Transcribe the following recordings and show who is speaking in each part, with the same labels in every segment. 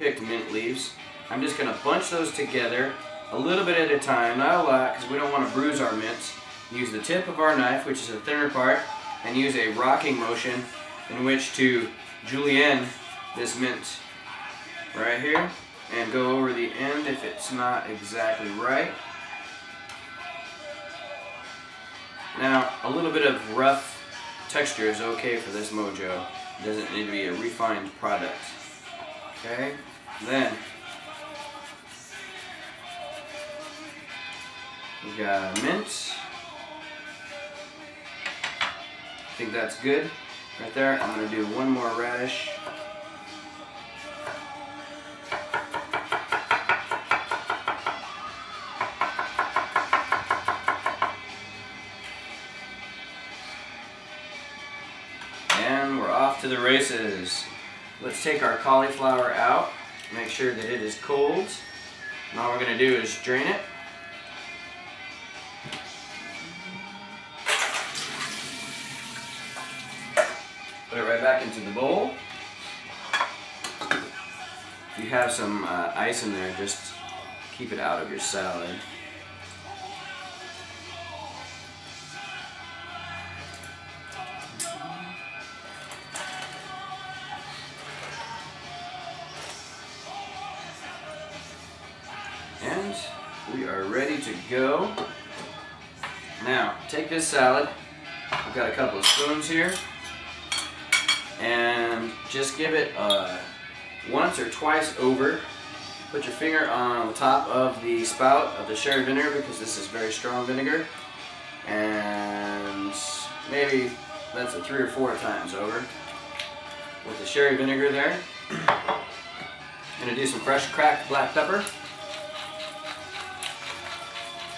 Speaker 1: picked mint leaves. I'm just going to bunch those together a little bit at a time, not a lot, because we don't want to bruise our mints. Use the tip of our knife, which is the thinner part, and use a rocking motion in which to julienne this mint right here and go over the end if it's not exactly right. Now, a little bit of rough texture is okay for this Mojo. It doesn't need to be a refined product. Okay, then we got a mint. I think that's good right there. I'm going to do one more radish. And we're off to the races. Let's take our cauliflower out, make sure that it is cold. And all we're going to do is drain it. Put it right back into the bowl. If you have some ice in there, just keep it out of your salad. And we are ready to go. Now, take this salad. I've got a couple of spoons here. And just give it once or twice over. Put your finger on the top of the spout of the sherry vinegar, because this is very strong vinegar. And maybe that's 3 or 4 times over with the sherry vinegar there. I'm going to do some fresh cracked black pepper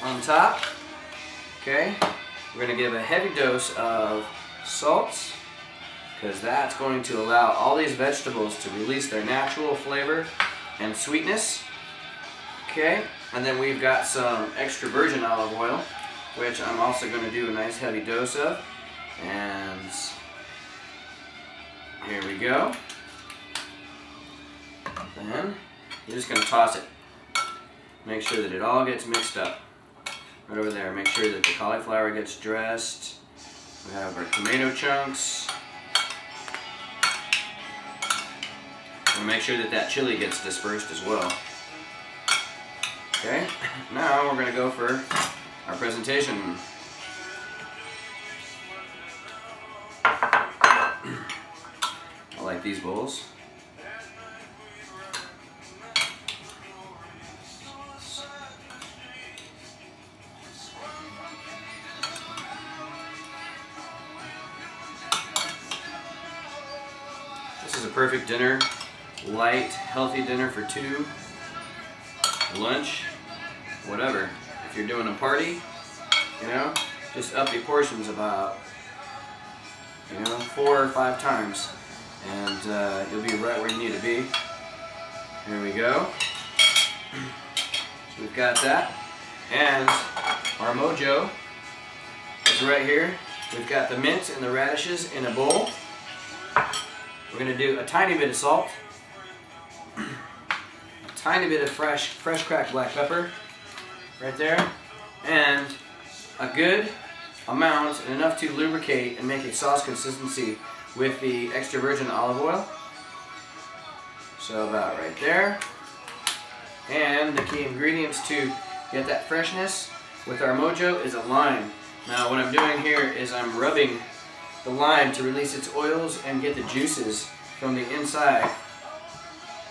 Speaker 1: on top. Okay, we're going to give a heavy dose of salt, because that's going to allow all these vegetables to release their natural flavor and sweetness. Okay, and then we've got some extra virgin olive oil, which I'm also going to do a nice heavy dose of. And here we go. Then you're just going to toss it. Make sure that it all gets mixed up. Right over there, make sure that the cauliflower gets dressed. We have our tomato chunks. And make sure that that chili gets dispersed as well. Okay, now we're going to go for our presentation. I like these bowls. This is a perfect dinner. Light, healthy dinner for 2, lunch, whatever. If you're doing a party, you know, just up the portions about, 4 or 5 times, and you'll be right where you need to be. Here we go. So we've got that, and our Mojo is right here. We've got the mint and the radishes in a bowl. We're going to do a tiny bit of salt. Tiny bit of fresh cracked black pepper right there, and a good amount, enough to lubricate and make a sauce consistency with the extra virgin olive oil. So about right there. And the key ingredients to get that freshness with our Mojo is a lime. Now what I'm doing here is I'm rubbing the lime to release its oils and get the juices from the inside.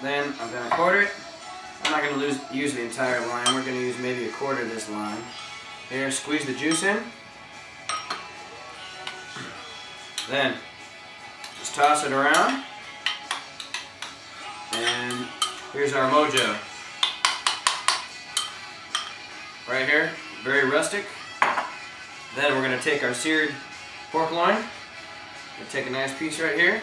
Speaker 1: Then I'm going to quarter it. I'm not going to use the entire lime. We're going to use maybe a quarter of this lime. Here, squeeze the juice in. Then just toss it around. And here's our Mojo. Right here, very rustic. Then we're going to take our seared pork loin. We'll take a nice piece right here.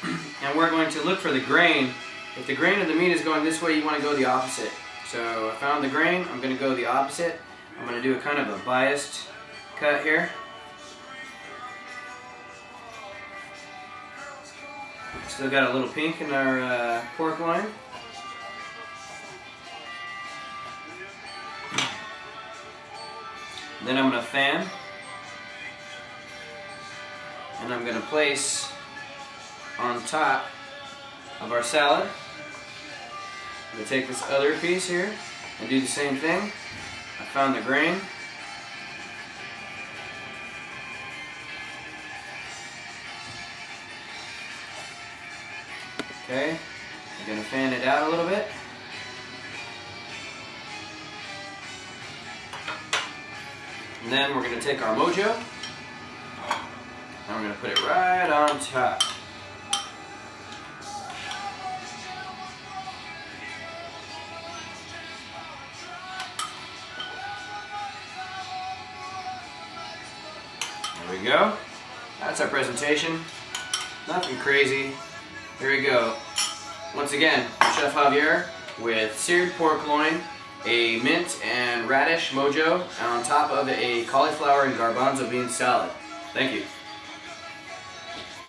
Speaker 1: And we're going to look for the grain. If the grain of the meat is going this way, you want to go the opposite. So I found the grain, I'm going to go the opposite. I'm going to do a kind of a biased cut here. Still got a little pink in our pork loin. Then I'm going to fan. And I'm going to place on top of our salad. I'm going to take this other piece here and do the same thing. I found the grain. Okay, I'm going to fan it out a little bit. And then we're going to take our Mojo and we're going to put it right on top. There we go. That's our presentation. Nothing crazy. Here we go. Once again, Chef Javier with seared pork loin, a mint and radish Mojo, on top of a cauliflower and garbanzo bean salad. Thank you.